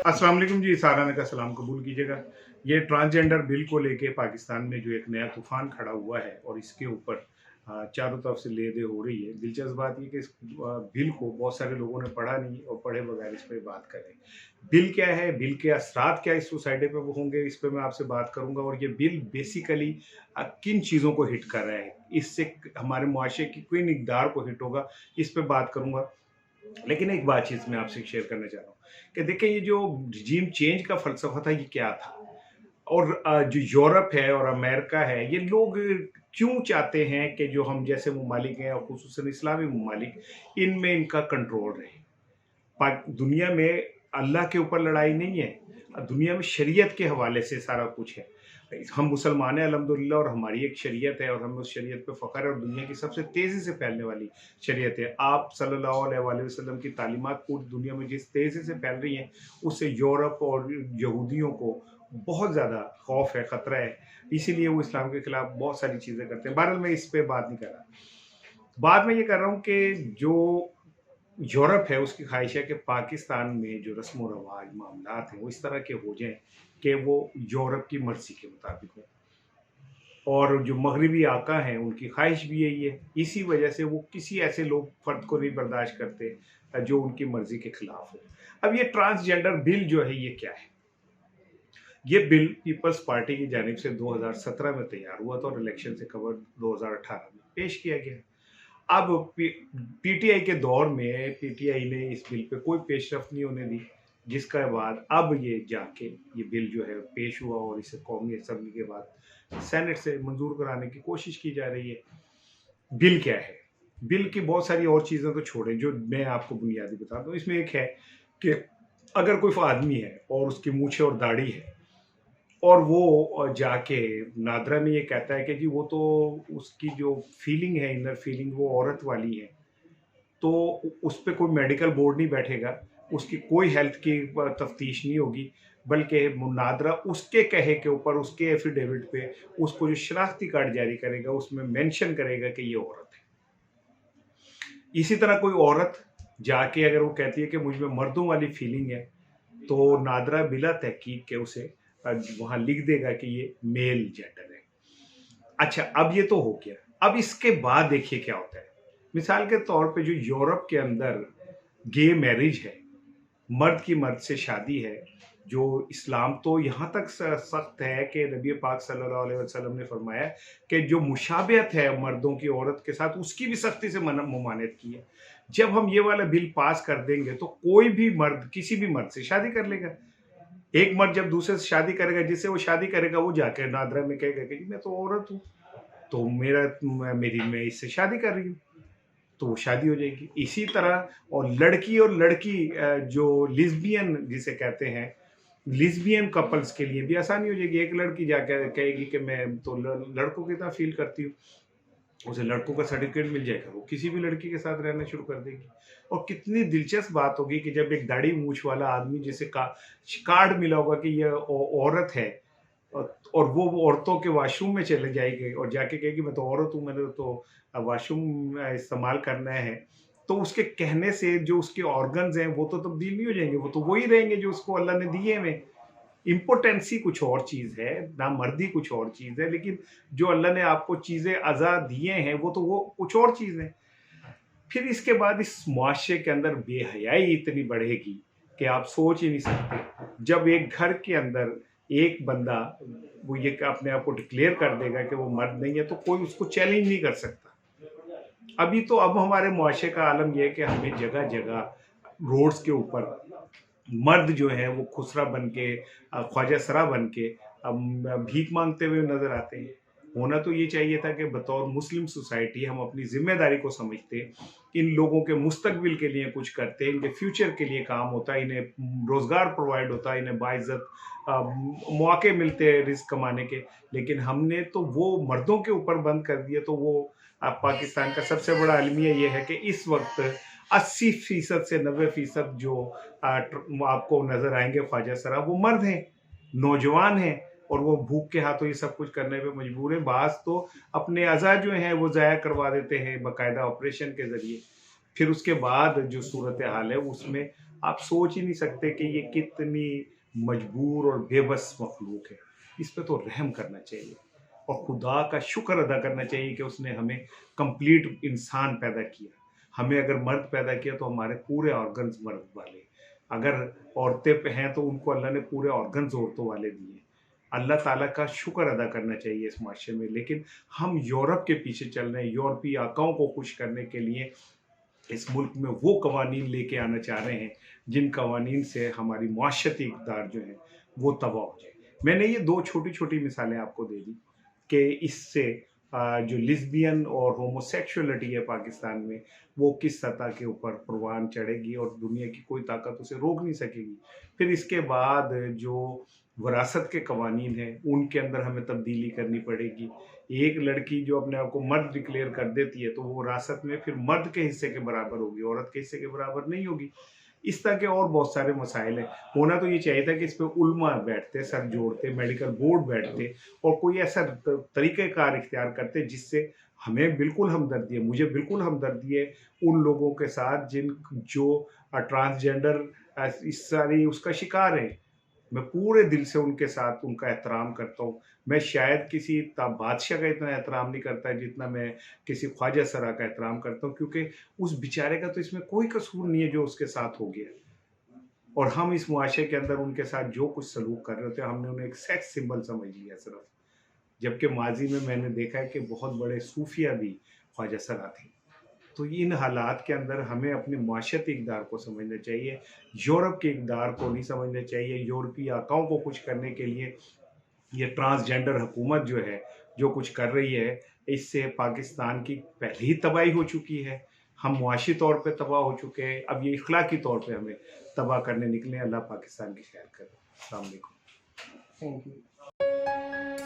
अस्सलाम वालेकुम जी, साराना का सलाम कबूल कीजिएगा। ये ट्रांसजेंडर बिल को लेके पाकिस्तान में जो एक नया तूफ़ान खड़ा हुआ है और इसके ऊपर चारों तरफ से ले-दे हो रही है। दिलचस्प बात ये कि इस बिल को बहुत सारे लोगों ने पढ़ा नहीं और पढ़े बगैर इस पे बात कर रहे हैं। बिल क्या है? बिल के असरात क्या इस सोसाइटी पे वो होंगे, इस पे मैं आपसे बात करूँगा और ये बिल बेसिकली किन चीज़ों को हिट कर रहा है? इससे हमारे मुआशरे की किन इक़दार को हिट होगा, इस पे बात करूँगा। लेकिन एक बात चीज़ मैं आपसे शेयर करना चाह रहा हूँ कि देखिए ये जो रिजीम चेंज का फ़लसफ़ा था ये क्या था? और जो यूरोप है और अमेरिका है ये लोग क्यों चाहते हैं कि जो हम जैसे ममालिक हैं और ख़ुसूसन इस्लामी ममालिक इनमें इनका कंट्रोल रहे? दुनिया में अल्लाह के ऊपर लड़ाई नहीं है, दुनिया में शरीयत के हवाले से सारा कुछ है। हम मुसलमान हैं अल्हम्दुलिल्लाह और हमारी एक शरीयत है और हमें उस शरीयत पे फ़ख्र है और दुनिया की सबसे तेज़ी से फैलने वाली शरीयत है। आप सल्लल्लाहु अलैहि वसल्लम की तालीमात पूरी दुनिया में जिस तेज़ी से फैल रही हैं, उससे यूरोप और यहूदियों को बहुत ज़्यादा खौफ है, ख़तरा है। इसीलिए वो इस्लाम के खिलाफ बहुत सारी चीज़ें करते हैं। बहरहाल मैं इस पे बात नहीं कर रहा। बात मैं ये कर रहा हूँ कि जो यूरोप है उसकी ख्वाहिश है कि पाकिस्तान में जो रस्म व रवाज मामलात हैं वो इस तरह के हो जाएं कि वो यूरोप की मर्जी के मुताबिक हो और जो मगरबी आका हैं उनकी ख्वाहिश भी यही है। इसी वजह से वो किसी ऐसे लोग फ़र्द को नहीं बर्दाश्त करते जो उनकी मर्जी के खिलाफ हो। अब ये ट्रांसजेंडर बिल जो है ये क्या है? ये बिल पीपल्स पार्टी की जानिब से 2017 में तैयार हुआ था और इलेक्शन से कवर 2018 में पेश किया गया। अब पीटीआई के दौर में पीटीआई ने इस बिल पे कोई पेशरफ्त नहीं होने दी, जिसके बाद अब ये जाके ये बिल जो है पेश हुआ और इसे कौमी असम्बली के बाद सेनेट से मंजूर कराने की कोशिश की जा रही है। बिल क्या है? बिल की बहुत सारी और चीज़ें तो छोड़ें, जो मैं आपको बुनियादी बता दूँ। इसमें एक है कि अगर कोई आदमी है और उसकी मूछें और दाढ़ी है और वो जाके नादरा में ये कहता है कि जी वो तो उसकी जो फीलिंग है, इनर फीलिंग वो औरत वाली है, तो उस पे कोई मेडिकल बोर्ड नहीं बैठेगा, उसकी कोई हेल्थ की तफ्तीश नहीं होगी, बल्कि नादरा उसके कहे के ऊपर, उसके एफिडेविट पे उसको जो शनाख्ती कार्ड जारी करेगा, उसमें मेंशन करेगा कि ये औरत है। इसी तरह कोई औरत जाके अगर वो कहती है कि मुझ में मर्दों वाली फीलिंग है, तो नादरा बिला तहकीक के उसे वहाँ लिख देगा कि ये मेल जेंडर है। अच्छा, अब ये तो हो गया। अब इसके बाद देखिए क्या होता है। मिसाल के तौर पे जो यूरोप के अंदर गे मैरिज है, मर्द की मर्द से शादी है, जो इस्लाम तो यहाँ तक सख्त है कि नबी पाक सल्लल्लाहु अलैहि वसल्लम ने फरमाया कि जो मुशाबियत है मर्दों की औरत के साथ उसकी भी सख्ती से ममानियत की है। जब हम ये वाला बिल पास कर देंगे तो कोई भी मर्द किसी भी मर्द से शादी कर लेगा। एक मर्द जब दूसरे से शादी करेगा, जिससे वो शादी करेगा वो जाके नादरा में कहेगा कि मैं तो औरत हूँ, तो मैं इससे शादी कर रही हूँ, तो वो शादी हो जाएगी। इसी तरह और लड़की जो लिस्बियन जिसे कहते हैं, लिस्बियन कपल्स के लिए भी आसानी हो जाएगी। एक लड़की जाकर कहेगी कि मैं तो लड़कों की तरह फील करती हूँ, उसे लड़कों का सर्टिफिकेट मिल जाएगा, वो किसी भी लड़की के साथ रहना शुरू कर देगी। और कितनी दिलचस्प बात होगी कि जब एक दाढ़ी मूछ वाला आदमी जिसे कार्ड मिला होगा कि ये औरत है और वो औरतों के वॉशरूम में चले जाएगी और जाके कहेगी मैं तो औरत हूँ, मैंने तो वॉशरूम इस्तेमाल करना है, तो उसके कहने से जो उसके ऑर्गन्स हैं वो तो तब्दील नहीं हो जाएंगे, वो तो वही रहेंगे जो उसको अल्लाह ने दिए हैं। इम्पोर्टेंसी कुछ और चीज़ है, नामर्दी कुछ और चीज़ है, लेकिन जो अल्लाह ने आपको चीज़ें अज़ा दिए हैं वो तो वो कुछ और चीज़ है। फिर इसके बाद इस मुआशरे के अंदर बेहयाई इतनी बढ़ेगी कि आप सोच ही नहीं सकते। जब एक घर के अंदर एक बंदा वो ये अपने आप को डिक्लेयर कर देगा कि वो मर्द नहीं है, तो कोई उसको चैलेंज नहीं कर सकता। अभी तो अब हमारे मुआशरे का आलम यह है कि हमें जगह जगह रोड्स के ऊपर मर्द जो है वो खुसरा बन के, ख्वाजा सरा बन के भीख मांगते हुए नजर आते हैं। होना तो ये चाहिए था कि बतौर मुस्लिम सोसाइटी हम अपनी जिम्मेदारी को समझते, इन लोगों के मुस्तकबिल के लिए कुछ करते, इनके फ्यूचर के लिए काम होता, इन्हें रोज़गार प्रोवाइड होता, इन्हें बाइज्जत मौके मिलते हैं रिस्क कमाने के। लेकिन हमने तो वो मर्दों के ऊपर बंद कर दिया। तो वो पाकिस्तान का सबसे बड़ा अलमिया ये है कि इस वक्त 80% से 90% जो आपको नजर आएंगे ख्वाजा सरा वो मर्द हैं, नौजवान हैं और वो भूख के हाथों ये सब कुछ करने पे मजबूर है। बाज तो अपने अज़ा जो हैं वो ज़ाया करवा देते हैं बाकायदा ऑपरेशन के ज़रिए। फिर उसके बाद जो सूरत हाल है उसमें آپ سوچ ہی نہیں سکتے کہ یہ کتنی مجبور اور بے بس مخلوق ہے. اس پہ تو رحم کرنا چاہیے اور خدا کا شکر ادا کرنا چاہیے کہ اس نے ہمیں کمپلیٹ انسان پیدا کیا. ہمیں اگر مرد پیدا کیا تو ہمارے پورے آرگنز مرد والے، اگر عورتیں پہ ہیں تو ان کو اللہ نے پورے آرگنز عورتوں والے دیے. اللہ تعالیٰ کا شکر ادا کرنا چاہیے اس معاشرے میں. لیکن ہم یورپ کے پیچھے چل رہے ہیں، یورپی آقاؤں کو خوش کرنے کے لیے اس ملک میں وہ قوانین لے کے آنا چاہ رہے ہیں جن قوانین سے ہماری معاشرتی اقدار جو ہیں وہ تباہ ہو جائے. میں نے یہ دو چھوٹی چھوٹی مثالیں آپ کو دے دی کہ اس سے جو لیزبین اور ہوموسیکشولیٹی ہے پاکستان میں وہ کس سطح کے اوپر پروان چڑھے گی اور دنیا کی کوئی طاقت اسے روک نہیں سکے گی. پھر اس کے بعد جو وراثت کے قوانین ہیں ان کے اندر ہمیں تبدیلی کرنی پڑے گی. ایک لڑکی جو اپنے آپ کو مرد ڈکلیئر کر دیتی ہے تو وہ وراثت میں پھر مرد کے حصے کے برابر ہوگی، عورت کے حصے کے برابر نہیں ہوگی. اس طرح کے اور بہت سارے مسائل ہیں. ہونا تو یہ چاہیے تھا کہ اس پہ علماء بیٹھتے، سر جوڑتے، میڈیکل بورڈ بیٹھتے اور کوئی ایسا طریقہ کار اختیار کرتے جس سے ہمیں بالکل ہمدردی ہے، مجھے بالکل ہمدردی ہے ان لوگوں کے ساتھ جو ٹرانسجینڈر اس کا شکار ہیں. میں پورے دل سے ان کے ساتھ ان کا احترام کرتا ہوں. میں شاید کسی بادشاہ کا اتنا احترام نہیں کرتا جتنا میں کسی خواجہ سرا کا احترام کرتا ہوں، کیونکہ اس بیچارے کا تو اس میں کوئی قصور نہیں ہے جو اس کے ساتھ ہو گیا. اور ہم اس معاشرے کے اندر ان کے ساتھ جو کچھ سلوک کر رہے تھے ہم نے انہیں ایک سیکس سمبل سمجھ لیا صرف. جبکہ ماضی میں نے دیکھا ہے کہ بہت بڑے صوفیہ بھی خواجہ سرا تھے. تو ان حالات کے اندر ہمیں اپنے معاشرتی اقدار کو سمجھنا چاہیے، یورپ کے اقدار کو نہیں سمجھنا چاہیے. یورپی آقاؤں کو خوش کرنے کے لیے یہ ٹرانسجینڈر حکومت جو ہے جو کچھ کر رہی ہے، اس سے پاکستان کی پہلے ہی تباہی ہو چکی ہے. ہم معاشی طور پہ تباہ ہو چکے ہیں، اب یہ اخلاقی طور پہ ہمیں تباہ کرنے نکلے. اللہ پاکستان کی خیر کرے. السلام علیکم. Thank you.